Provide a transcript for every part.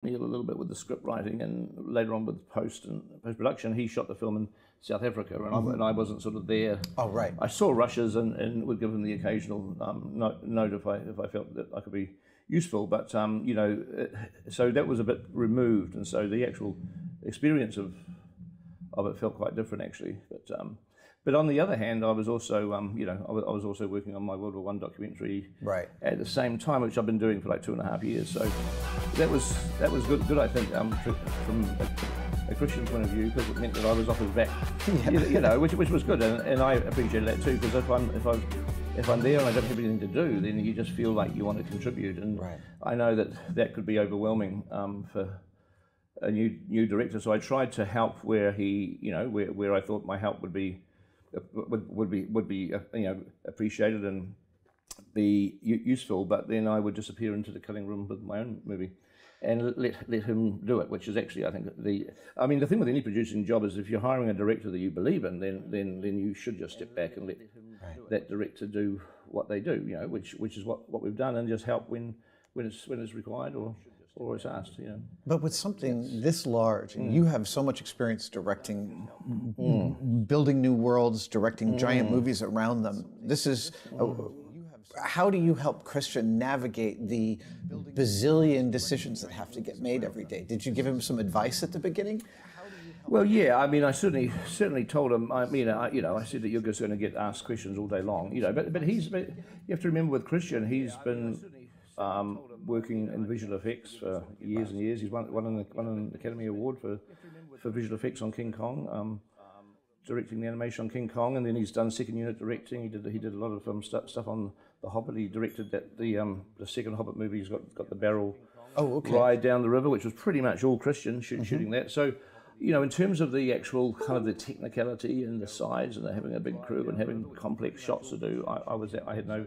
me a little bit with the script writing, and later on with post production. He shot the film in South Africa, and I wasn't sort of there. Oh, right. I saw rushes and would give him the occasional note if I felt that I could be useful, but you know, so that was a bit removed, and so the actual experience of it felt quite different actually. But on the other hand, I was also you know, I was also working on my World War I documentary at the same time, which I've been doing for like 2.5 years. So that was good I think, from a Christian point of view, because it meant that I was off his back, you know, which was good, and I appreciated that too, because if I'm there and I don't have anything to do, then you just feel like you want to contribute, and I know that could be overwhelming for a new director. So I tried to help where he, you know, where I thought my help would be you know, appreciated and be useful. But then I would disappear into the cutting room with my own movie, and let him do it, which is actually, I think, the thing with any producing job is if you're hiring a director that you believe in, then you should just step back and let that director do what they do, you know, which is what we've done, and just help when it's required or it's asked, you know. But with something this large, and you have so much experience directing, building new worlds, directing giant movies around them. This is. How do you help Christian navigate the bazillion decisions that have to get made every day? Did you give him some advice at the beginning? Well, yeah. I mean, I certainly told him. I mean, you know, I said that you're just going to get asked questions all day long, you know. But you have to remember with Christian, he's been working in visual effects for years and years. He's won an Academy Award for visual effects on King Kong. Directing the animation on King Kong, and then he's done second unit directing. He did a lot of stuff on The Hobbit. He directed the second Hobbit movie. He's got the barrel ride down the river, which was pretty much all Christian shooting that. So, you know, in terms of the actual kind of the technicality and the size and having a big crew and having complex shots to do, I had no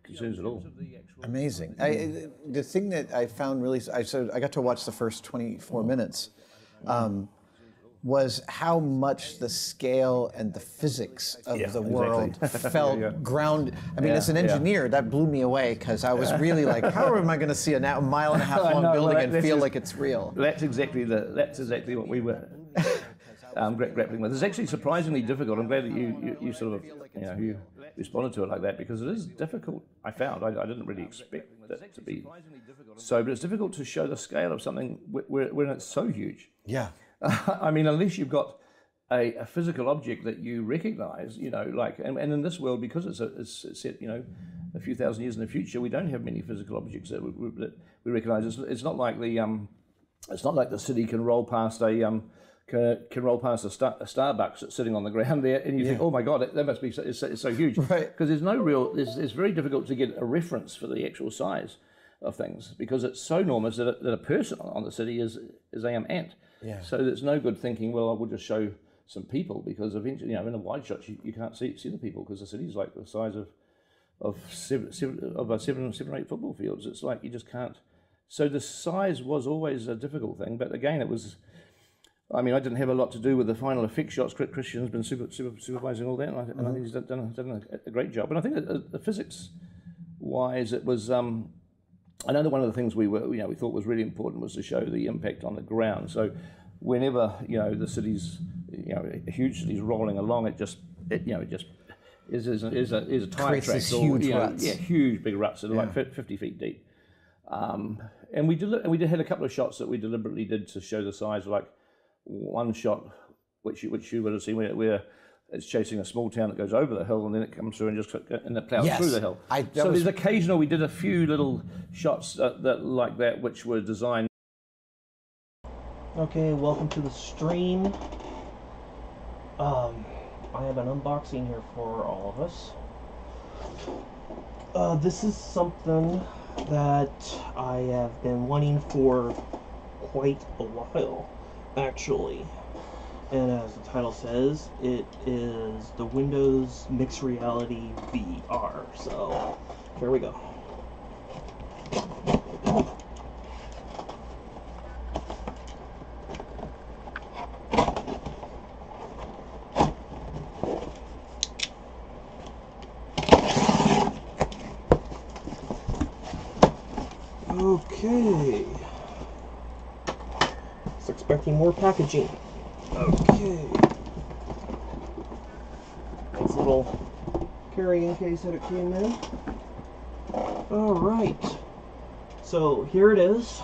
concerns at all. Amazing. The thing that I found really, I got to watch the first 24 minutes. Was how much the scale and the physics of the world felt grounded. I mean, as an engineer, that blew me away, because I was really like, how am I going to see a mile and a half long building and feel like it's real? That's exactly what we were grappling with. It's actually surprisingly difficult. I'm glad that you sort of, you know, you responded to it like that, because it is difficult. I found I didn't really expect it to be so, but it's difficult to show the scale of something when it's so huge. Yeah. I mean, unless you've got a physical object that you recognize, you know, like, and in this world, because it's set, you know, a few thousand years in the future, we don't have many physical objects that we recognize. It's not like the city can roll past a Starbucks that's sitting on the ground there, and you think, oh my God, that must be it's so huge, right? Because there's no real, it's very difficult to get a reference for the actual size of things, because it's so enormous that a person on the city is ant. Yeah. So there's no good thinking, well, I will just show some people, because eventually, you know, in the wide shots you can't see the people, because the city's like the size of seven or eight football fields. It's like you just can't. So the size was always a difficult thing, but again, it was. I mean, I didn't have a lot to do with the final effect shots. Christian's been supervising all that, and I think he's done a great job. And I think that the physics-wise, it was. I know that one of the things we thought was really important was to show the impact on the ground. So whenever, you know, the city's, you know, a huge city's rolling along, it just is a tire track. Huge ruts. Yeah, huge big ruts that are like 50 feet deep. And we had a couple of shots that we deliberately did to show the size. Like one shot, which you would have seen, where it's chasing a small town that goes over the hill, and then it comes through and it plows through the hill. There's occasional. We did a few little shots like that, which were designed. Okay, welcome to the stream. I have an unboxing here for all of us. This is something that I have been wanting for quite a while, actually. And as the title says, it is the Windows Mixed Reality VR. So, here we go. Okay. was expecting more packaging. Okay. Nice little carrying case that it came in. Alright. So here it is.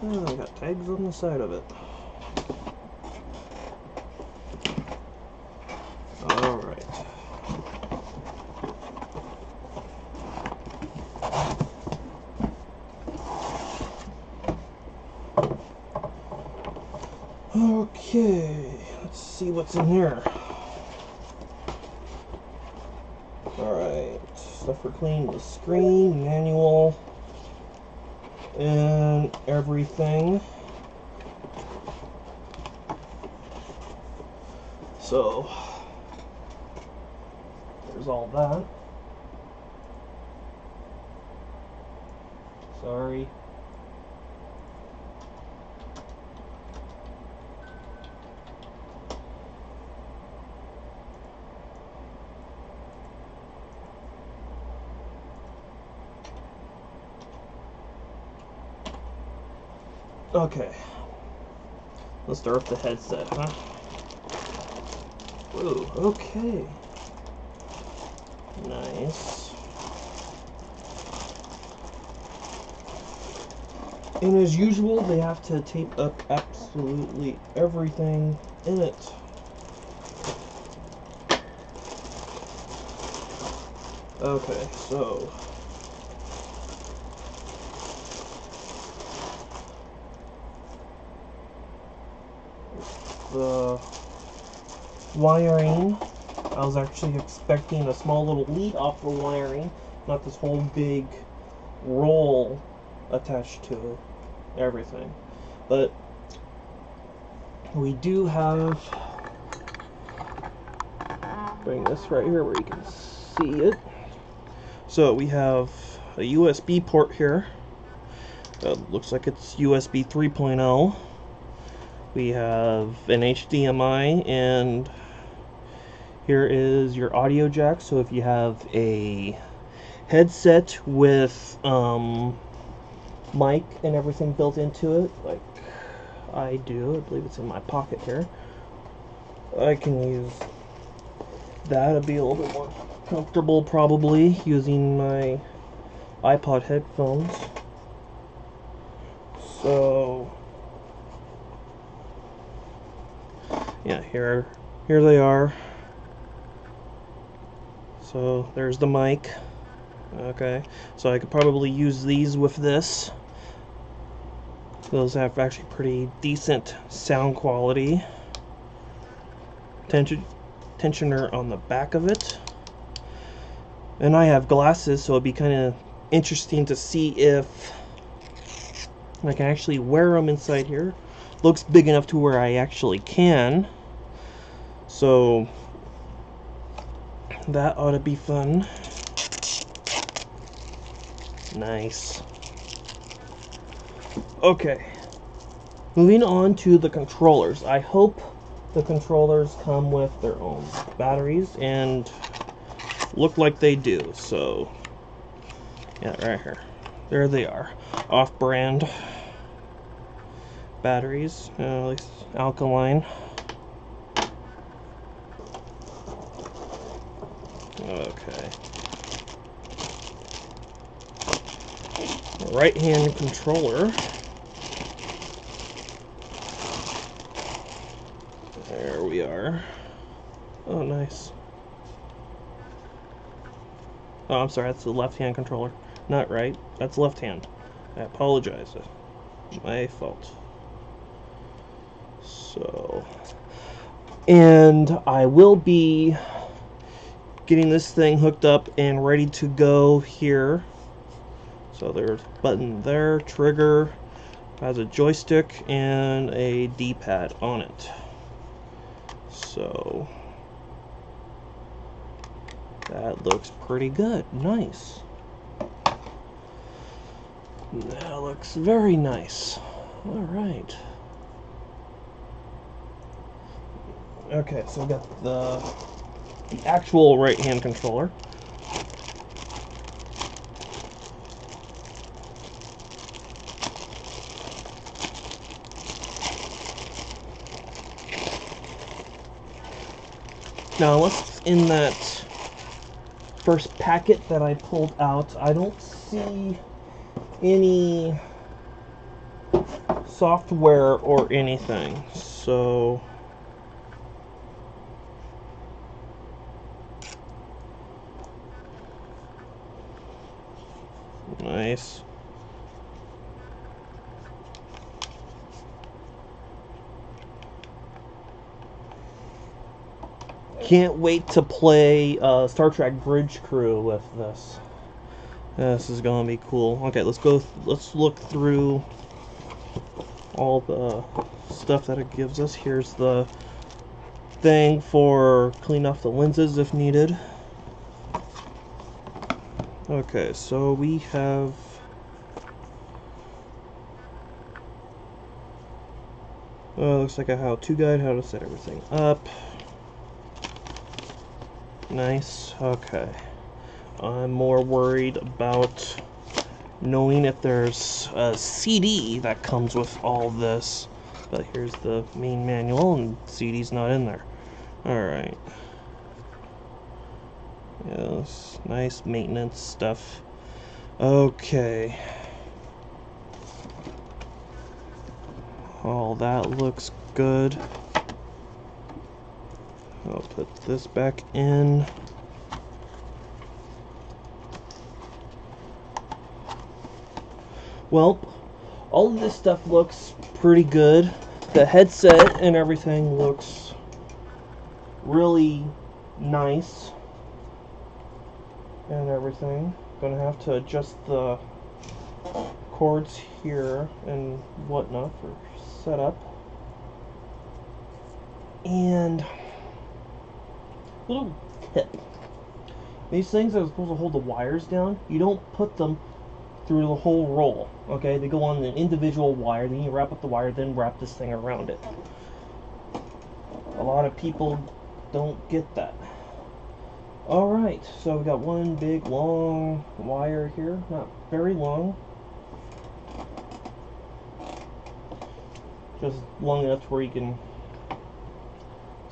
Oh, I got tags on the side of it. Alright. Okay, let's see what's in here. Alright, stuff for cleaning the screen, manual, and everything. So, there's all that. Sorry. Okay. Let's start with the headset, huh? Whoa, okay. Nice. And as usual, they have to tape up absolutely everything in it. Okay, so the wiring. I was actually expecting a small little lead off the wiring, not this whole big roll attached to everything. But we do have, bring this right here where you can see it. So we have a USB port here. Looks like it's USB 3.0. We have an HDMI, and here is your audio jack. So if you have a headset with mic and everything built into it, like I do, I believe it's in my pocket here, I can use that. It'd be a little bit more comfortable probably using my iPod headphones. So yeah, here they are. So there's the mic. Okay, so I could probably use these with this. Those have actually pretty decent sound quality. Tensioner on the back of it. And I have glasses, so it'd be kind of interesting to see if I can actually wear them inside here. Looks big enough to where I actually can. So that ought to be fun. Nice. Okay. Moving on to the controllers. I hope the controllers come with their own batteries, and look like they do. So yeah, right here. There they are. Off-brand batteries, at least alkaline. Okay. Right-hand controller. There we are. Oh, nice. Oh, I'm sorry, that's the left-hand controller. Not right, that's left-hand. I apologize. My fault. So, and I will be getting this thing hooked up and ready to go here. So there's a button there, trigger, has a joystick and a D-pad on it. So That looks pretty good. Nice. That looks very nice. Alright. Okay, so we got the actual right-hand controller. Now, what's in that first packet that I pulled out? I don't see any software or anything, so nice. Can't wait to play Star Trek Bridge Crew with this. This is gonna be cool. Okay, let's look through all the stuff that it gives us. Here's the thing for clean off the lenses if needed. Okay, so we have looks like a how-to guide, how to set everything up. Nice. Okay. I'm more worried about knowing if there's a CD that comes with all this. But here's the main manual, and CD's not in there. Alright. Yes, nice maintenance stuff. Okay. All that looks good. I'll put this back in. Well, all of this stuff looks pretty good. The headset and everything looks really nice and everything. Gonna have to adjust the cords here and whatnot for setup. And little tip. These things are supposed to hold the wires down. You don't put them through the whole roll. Okay, they go on an individual wire, then you wrap up the wire, then wrap this thing around it. A lot of people don't get that. Alright, so we got one big long wire here, not very long. Just long enough to where you can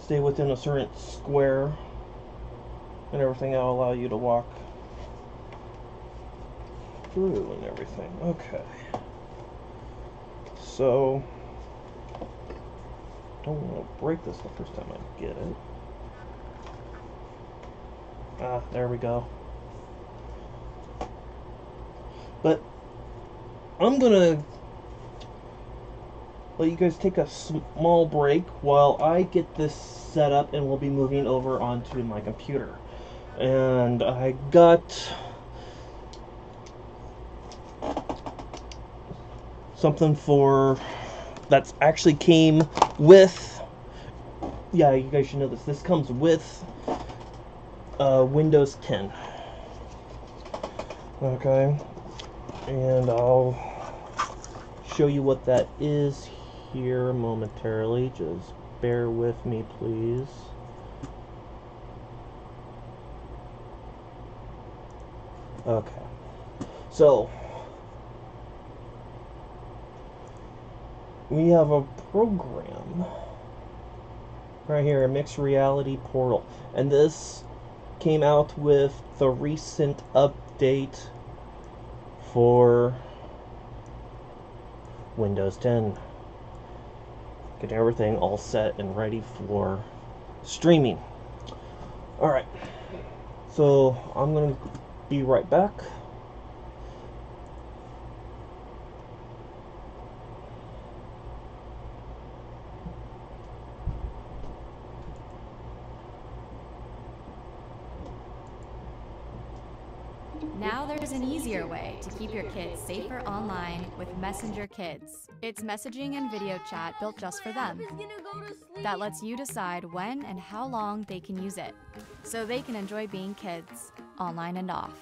stay within a certain square and everything. That'll allow you to walk through and everything. Okay. So, don't want to break this the first time I get it. Ah, there we go. But I'm gonna let you guys take a small break while I get this set up, and we'll be moving over onto my computer. And I got something for that's actually came with, yeah, you guys should know this. This comes with Windows 10. Okay, and I'll show you what that is here momentarily. Just bear with me, please. Okay, so we have a program right here, a mixed reality portal, and this came out with the recent update for Windows 10. Get everything all set and ready for streaming. Alright, so I'm gonna be right back. Now there's an easier way to keep your kids safer online with Messenger Kids. It's messaging and video chat built just for them that lets you decide when and how long they can use it, so they can enjoy being kids, online and off.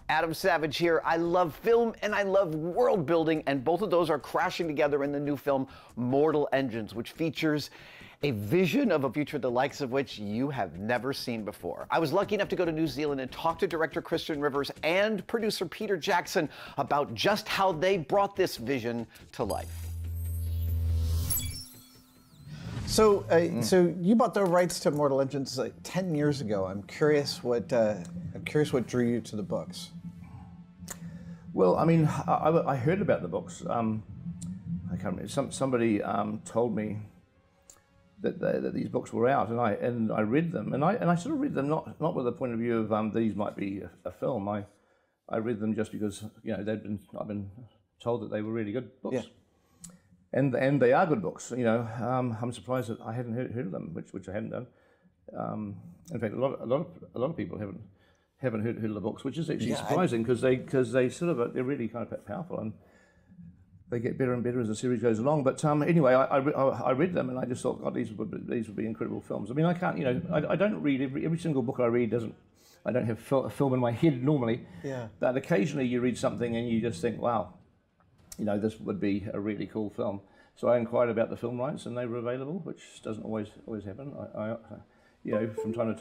Adam Savage here. I love film and I love world building, and both of those are crashing together in the new film Mortal Engines, which features a vision of a future the likes of which you have never seen before. I was lucky enough to go to New Zealand and talk to director Christian Rivers and producer Peter Jackson about just how they brought this vision to life. So, so you bought the rights to Mortal Engines like 10 years ago. I'm curious what drew you to the books. Well, I mean, I heard about the books. I can't remember. Somebody told me that these books were out, and I read them, and I sort of read them not with the point of view of these might be a film. I read them just because I've been told that they were really good books. Yeah. And they are good books. I'm surprised that I hadn't heard of them, which I hadn't done. In fact, a lot of people haven't heard of the books, which is actually surprising because they sort of they're really kind of powerful, and they get better and better as the series goes along. But anyway, I read them and I just thought, God, these would be incredible films. I mean, I can't, I don't read every single book I read I don't have a film in my head normally. Yeah. But occasionally you read something and you just think, wow, this would be a really cool film. So I inquired about the film rights and they were available, which doesn't always happen. I from time to time.